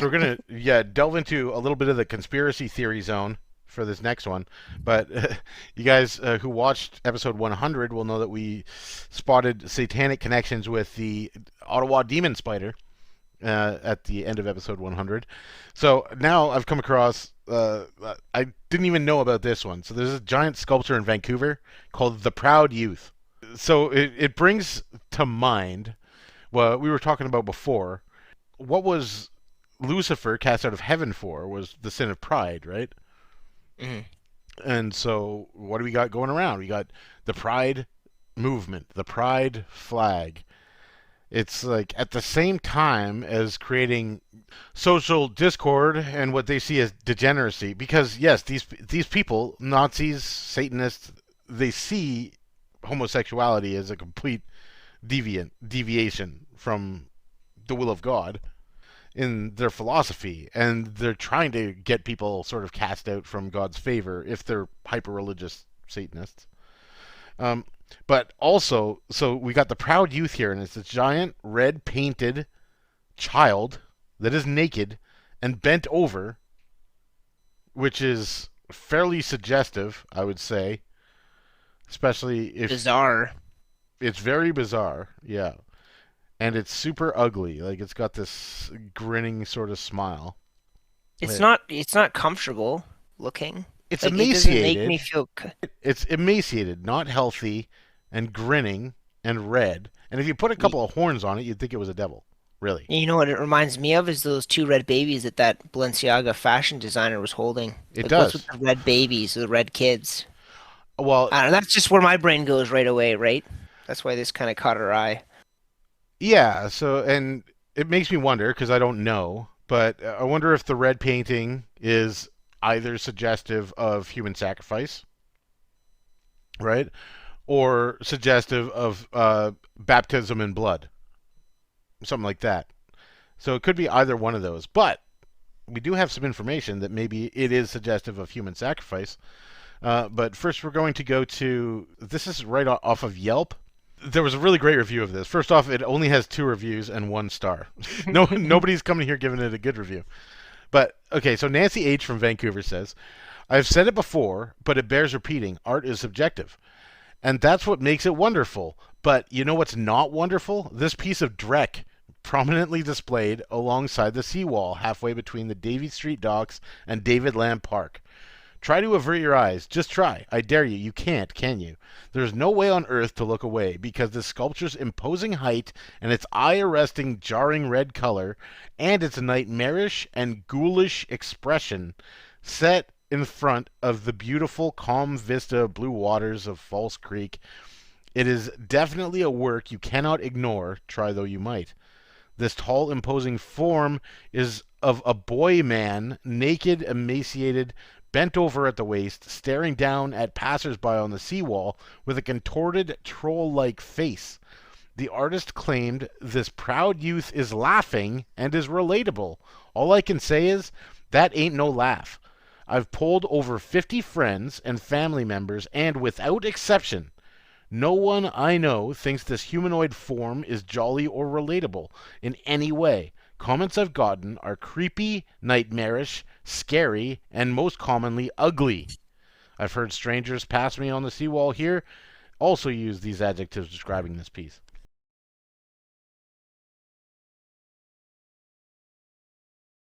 So we're gonna delve into a little bit of the conspiracy theory zone for this next one. But you guys who watched episode 100 will know that we spotted satanic connections with the Ottawa demon spider at the end of episode 100. So now I've come across. I didn't even know about this one. So there's a giant sculpture in Vancouver called the Proud Youth. So it brings to mind what we were talking about before. What was Lucifer cast out of heaven for was the sin of pride, right? Mhm. And so what do we got going around? We got the pride movement, the pride flag. It's like at the same time as creating social discord and what they see as degeneracy. Because yes, these people, Nazis, Satanists, they see homosexuality as a complete deviation from the will of God in their philosophy, and they're trying to get people sort of cast out from God's favor if they're hyper religious Satanists. Um, but also, so we got the Proud Youth here, and it's a giant red painted child that is naked and bent over, which is fairly suggestive, I would say, especially if Bizarre. it's very bizarre. Yeah. And it's super ugly. Like it's got this grinning sort of smile. It, It's not comfortable looking. it's Like it doesn't make me emaciated. feel It's emaciated, not healthy, and grinning and red. And if you put a y- couple of horns on it, you'd think it was a devil. Really, you know what it reminds me of is those two red babies that Balenciaga fashion designer was holding. it Like what's with does. the red babies, the red kids? Well, I don't know, that's just where my brain goes right away, right? That's why this kind of caught our eye. yeah. So, and it makes me wonder because I don't know, but I wonder if the red painting is either suggestive of human sacrifice, right, or suggestive of baptism in blood, something like that. So it could be either one of those. But we do have some information that maybe it is suggestive of human sacrifice. But first, we're going to go to this is right off of Yelp. There was a really great review of this. First off, it only has 2 reviews and 1 star. No, nobody's coming here giving it a good review. But okay, so Nancy H from Vancouver says, "I've said it before, but it bears repeating. Art is subjective. And that's what makes it wonderful. But you know what's not wonderful? This piece of dreck prominently displayed alongside the seawall halfway between the Davie Street docks and David Lamb Park. Try to avert your eyes. Just try. I dare you. You can't, can you? There's no way on earth to look away because the sculpture's imposing height and its eye-arresting, jarring red color and its nightmarish and ghoulish expression set in front of the beautiful, calm vista of blue waters of False Creek. It is definitely a work you cannot ignore, try though you might. This tall, imposing form is of a boy man, naked, emaciated, bent over at the waist, staring down at passersby on the seawall with a contorted, troll like face. The artist claimed this proud youth is laughing and is relatable. All I can say is, that ain't no laugh. I've polled over 50 friends and family members, and without exception, no one I know thinks this humanoid form is jolly or relatable in any way. Comments I've gotten are creepy, nightmarish, scary, and most commonly ugly. I've heard strangers pass me on the seawall here also use these adjectives describing this piece.